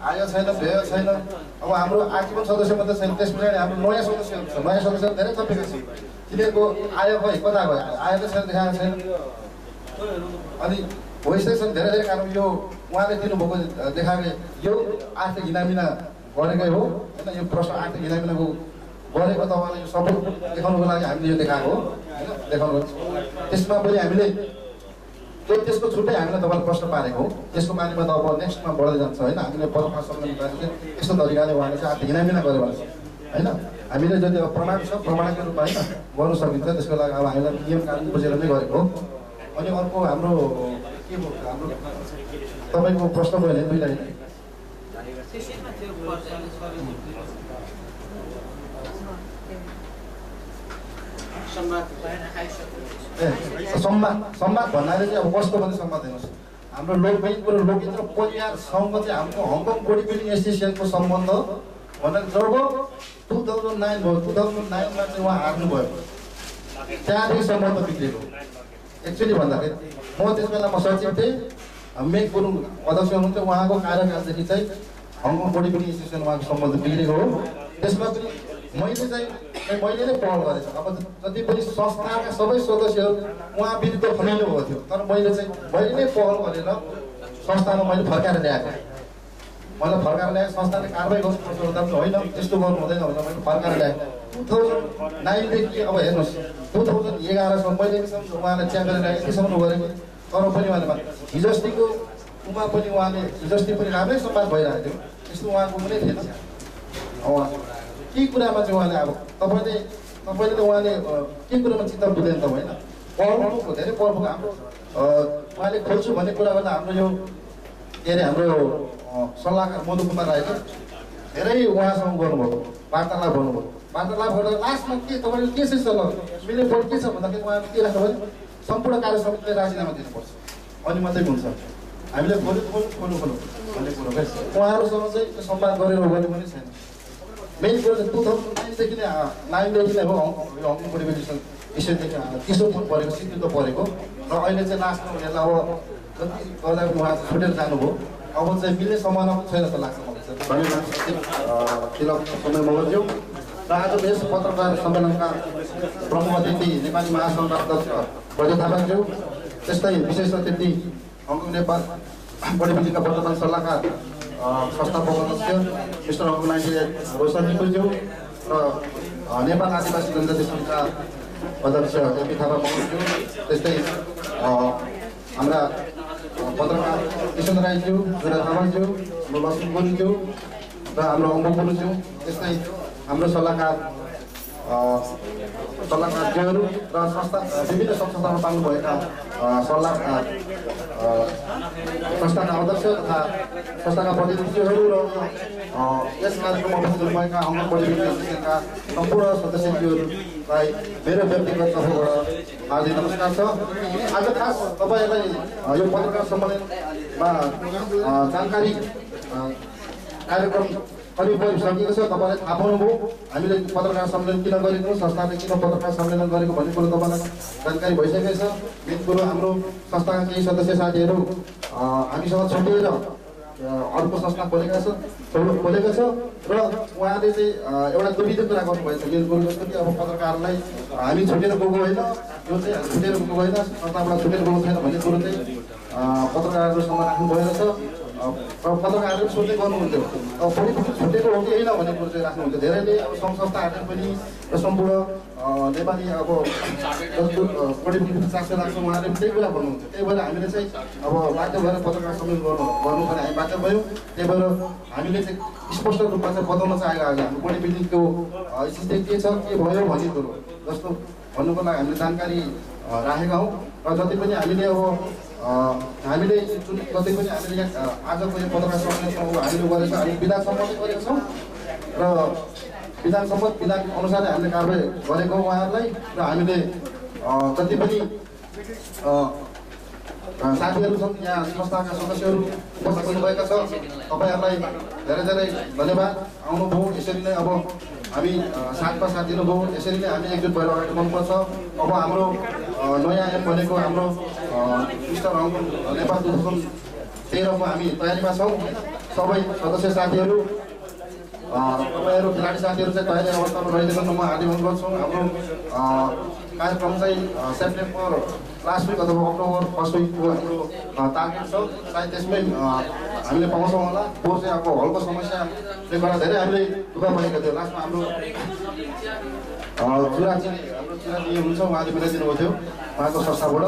आय छैन व्यय छैन। अब हाम्रो आजीवन सदस्य मात्रै छैन त्यस पछाडि हाम्रो नयाँ सदस्यहरू छ। नयाँ सदस्यहरू धेरै थपेका छन्। तिनीहरूको आय खै कता गयो आय त छैन देखाएको छैन। अनि भइसकेको छ धेरै धेरै कारण यो उहाँले दिनुभएको देखाएको यो आर्थिक हिनामिना गरेकै हो होइन। यो प्रश्न आर्थिक हिनामिनाको गरेको त उहाँले यो सबै देखाउनुको लागि हामीले यो देखाएको हो होइन देखाउनु। त्यसमा पनि हामीले त्यसको छुट्टै हामीलाई तपाईँलाई प्रश्न पारेको हो। त्यसको बारेमा त अब नेक्स्टमा बढ्दै जान्छ होइन। हामीले पदमा सम्मेलन गरेर यस्तो तरिकाले उहाँले चाहिँ आर्थिक हिनामिना गर्यो भने होइन। हामीले जति अब प्रमाण छ प्रमाणको रूपमा होइन गर्नु सकिन्छ। त्यसको लागि अब हामीलाई नियम कानुन बुझेर नै गरेको हो। अनि अर्को हाम्रो के भयो हाम्रो तपाईँको प्रश्न भयो भने दुईलाई संवाद भन्नाले चाहिँ अब कस्तो भने संवाद हेर्नुहोस्। हाम्रो लोकबैङ्क र लोकहित परिवार सङ्घ चाहिँ हाम्रो हङकङ बडी बिल्डिङ एसोसिएसनको सम्बन्ध भन्नाले जब 2009 भयो 2009मा चाहिँ उहाँ हार्नुभयो त्यहाँदेखि सम्बन्ध बिग्रेको। एक्चुअली भन्दाखेरि म त्यस बेला म सचिव थिएँ। मेक गुरुङ अध्यक्ष हुनुहुन्थ्यो। उहाँको कार्यकालदेखि चाहिँ हङकङ बडी बिल्डिङ एसोसिएसन उहाँको सम्बन्ध बिग्रेको हो। त्यसमा पनि मैले नै पहल गरेको छु। अब जति पनि संस्थाका सबै सदस्यहरू उहाँ विरुद्ध खनाल्नु भएको थियो तर मैले नै पहल गरेर संस्थामा मैले फर्काएर ल्याएको। मैले फर्काएर ल्याएँ संस्थाले कारबाही गर्नुपर्छ भन्दा पनि होइन त्यस्तो गर्नु हुँदैन भनेर मैले फर्काएर ल्याएँ। 2009देखि अब हेर्नुहोस् 2011सम्म मैले उहाँलाई च्यापेर ल्याएँ यतिसम्म गरेको तर पनि उहाँले हिजोअस्तिको उमा पनि उहाँले हिजोअस्ति पनि राम्रै संवाद भइरहेको थियो। त्यस्तो उहाँको कुनै थिएन। के कुरामा चाहिँ उहाँले अब तपाईँले त उहाँले के कुरामा चित्त बुझ्दैन त होइन। पढ्नुको धेरै पढ्नुको हाम्रो उहाँले खोल्छु भन्ने कुरा गर्दा हाम्रो यो के अरे हाम्रो सल्लाहकार मधु कुमार राईले धेरै उहाँसँग गर्नुभयो वार्तालाप गर्नुभयो। वार्तालाप गर्दा लास्टमा के तपाईँले के चाहिँ सल्लाह मिल्ने बोर्ड के छ भन्दाखेरि उहाँले के राख्नु भने सम्पूर्ण कार्य समितिले राजीनामा दिनुपर्छ अनि मात्रै हुन्छ। हामीले खोल्नु भन्ने कुरो उहाँहरूसँग चाहिँ त्यो संवाद गरेर गर्ने पनि छैन। मेन कुरो चाहिँ 2009देखि नै 9देखि नै हो हङकङ बडी बिल्डिङ एसोसिएसनदेखि तेस्रो फोन परेको स्वीकृत परेको र अहिले चाहिँ लास्टमा उनीहरूलाई अब जति गर्दा उहाँ छुटेर जानुभयो। अब चाहिँ मिल्ने सम्भावना पनि छैन जस्तो लाग्छ मलाई चाहिँ। धन्यवाद समय मगर्ज्यू र र आजको यस पत्रकार सम्मेलनका प्रमुख अतिथि नेपाली महासङ्घका अध्यक्ष बजे थापाज्यू, त्यस्तै विशेष अतिथि हङकङ नेपाल बडी बिल्डिङका वर्तमान सल्लाहकार संस्थापक अध्यक्ष मिस्टर हङकङ रोशन निकुलज्यू र नेपाल आदिवासी जनजाति सङ्घका अध्यक्ष एपी थापा मगरज्यू, त्यस्तै हाम्रा पत्रकार किशन राईज्यू, जुरा थापाज्यू, लक्ष्मी गुरुज्यू र हाम्रो अम्बु गुरुज्यू, त्यस्तै हाम्रो सल्लाहकारज्यूहरू र संस्था विभिन्न संस्थामा पाल्नुभएका सल्लाहकार संस्थाका अध्यक्ष तथा संस्थाका प्रतिनिधिहरू र यस कार्यक्रममा उपस्थित हुनुभएका हङकङ बडी बिल्डिङ एसोसिएसनका सम्पूर्ण सदस्यज्यूहरूलाई मेरो व्यक्तिगत तर्फबाट हार्दिक नमस्कार छ। आज खास तपाईँहरूलाई यो पत्रकार सम्मेलनमा जानकारी कार्यक्रम करिब सकिएको छ। तपाईँले थाहा पाउनुभयो हामीले पत्रकार सम्मेलन किन गरेको, संस्थाले किन पत्रकार सम्मेलन गरेको भन्ने कुरो तपाईँलाई जानकारी भइसकेको छ। मेन कुरो हाम्रो संस्थाका केही सदस्य साथीहरू हामीसँग छुट्टिएर अर्को संस्था खोलेको छ र उहाँले चाहिँ एउटा दुविधा कुरा गर्नुभएछ। मेन कुरो जस्तो कि अब पत्रकारलाई हामी छुटेर गएको होइन, यो चाहिँ छुटेर गएको होइन, संस्थाबाट छुटेर गएको छैन भन्ने कुरो चाहिँ पत्रकारहरूसँग राख्नुभएको छ। पत्रकारहरूले सोध्दै गर्नुहुन्थ्यो अब पोलिटिक्स छुटेको हो कि होइन भन्ने कुरो चाहिँ राख्नुहुन्थ्यो। धेरैले अब सङ्घ संस्थाहरूले पनि र सम्पूर्ण नेपाली अब पोलिटिक्स चासो लाग्छ उहाँहरूले पनि त्यही कुरा भन्नुहुन्थ्यो। त्यही भएर हामीले चाहिँ अब बाध्य भएर पत्रकार सम्मेलन गर्नुपर्ने हामी बाध्य भयौँ। त्यही भएर हामीले चाहिँ स्पष्ट रूपमा चाहिँ बताउन चाहेको आज हाम्रो बडी बिल्डिङको स्थिति के छ, के भयो भन्ने कुरो जस्तो भन्नुको लागि हामीले जानकारी राखेका हौँ। र जति पनि हामीले अब हामीले जति पनि हामीले यहाँ आजको यो पत्रकार सम्मेलन हामीले गरेको हामी विधान सम्मत गरेका छौँ र विधान सम्मत विधान अनुसारले हामीले कारबाही गरेको उहाँहरूलाई र हामीले जति पनि साथीहरू छन् यहाँ संस्थाका सदस्यहरू उपस्थित हुनुभएका छ तपाईँहरूलाई धेरै धेरै धन्यवाद। आउनुभयो यसरी नै अब हामी साथमा साथ दिनुभयो, यसरी नै हामी एकजुट भएर अगाडि बढ्नुपर्छ। अब हाम्रो नयाँ एम भनेको हाम्रो मिस्टर हङकङ नेपाल 2013 को हामी तयारीमा छौँ। सबै सदस्य साथीहरू तपाईँहरू खेलाडी साथीहरू चाहिँ तयारी अवस्थामा रहिदिनु म हार्दिक अनुरोध गर्छु। हाम्रो कार्यक्रम चाहिँ सेप्टेम्बर लास्ट विक अथवा अक्टोबर फर्स्ट विकको हाम्रो टार्गेट छ। सायद त्यसमै हामीले पाउँछौँ होला। पोहोर चाहिँ अब हलको समस्याले गर्दा धेरै हामीले दुःख पाएको थियो। लास्टमा हाम्रो चुराजी हुनुहुन्छ, उहाँले मिलाइदिनु थियो उहाँको संस्थाबाट।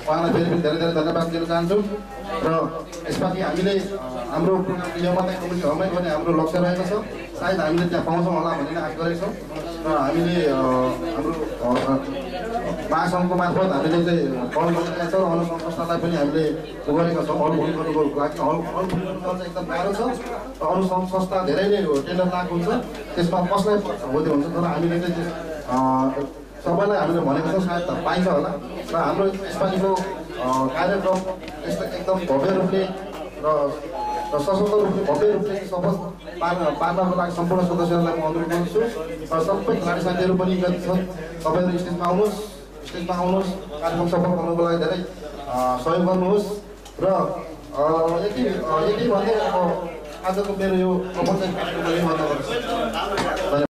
उहाँलाई फेरि पनि धेरै धेरै धन्यवाद दिन चाहन्छु। र यसपालि हामीले हाम्रो योमाता कम्युनिटी हलमै गर्ने हाम्रो लक्ष्य रहेको छ। सायद हामीले त्यहाँ पाउँछौँ होला भन्ने आशा गरेको छौँ। र हामीले हाम्रो महासङ्घको मार्फत हामीले चाहिँ हल गरिरहेका छौँ। अरू सङ्घ संस्थालाई पनि हामीले गरेका छौँ हल बुकिङ गर्नुको लागि। हल बुकिङ गर्न चाहिँ एकदम गाह्रो छ। अरू सङ्घ संस्था धेरैले टेन्डर लगाएको हुन्छ, त्यसमा कसलाई हुँदै हुन्छ। तर हामीले चाहिँ सबैलाई हामीले भनेको छौँ, सायद पाइन्छ होला। र हाम्रो यसपालिको कार्यक्रम यस्तो एकदम भव्य रूपले र सशक्त रूपले भव्य रूपले सफल पार्नको लागि सम्पूर्ण सदस्यहरूलाई म अनुरोध गर्छु। र सबै खेलाडी साथीहरू पनि जति छन् तपाईँहरू स्टेजमा आउनुहोस्, कार्यक्रम सफल गर्नुको लागि धेरै सहयोग गर्नुहोस्। र यति भन्दै अब आजको मेरो यो प्रबन्धन कार्यक्रम